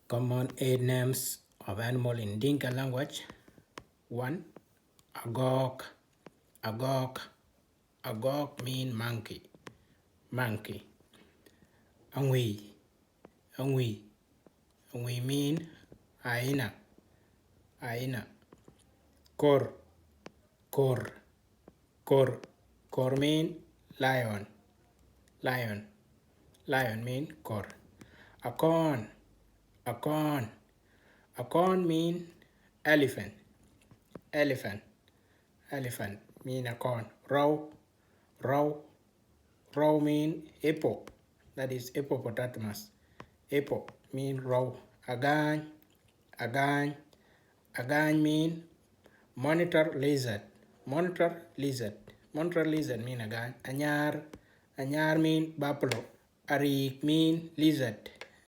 Common eight names of animal in Dinka language. 1. Agog. Agog. Agog mean monkey. Monkey. Angui. Angui. Angui mean hyena. Hyena. Kor. Kor. Kor. Kor mean lion. Lion. Lion mean kor. Akon. Akon. Akon mean elephant. Elephant. Elephant mean akon. Row. Row. Row mean hippo. That is hippopotamus. Hippo mean row. Agany. Agany. Agany mean monitor lizard. Monitor lizard. Monitor lizard mean agany. Anyar. Anyar mean buffalo. Arik mean lizard.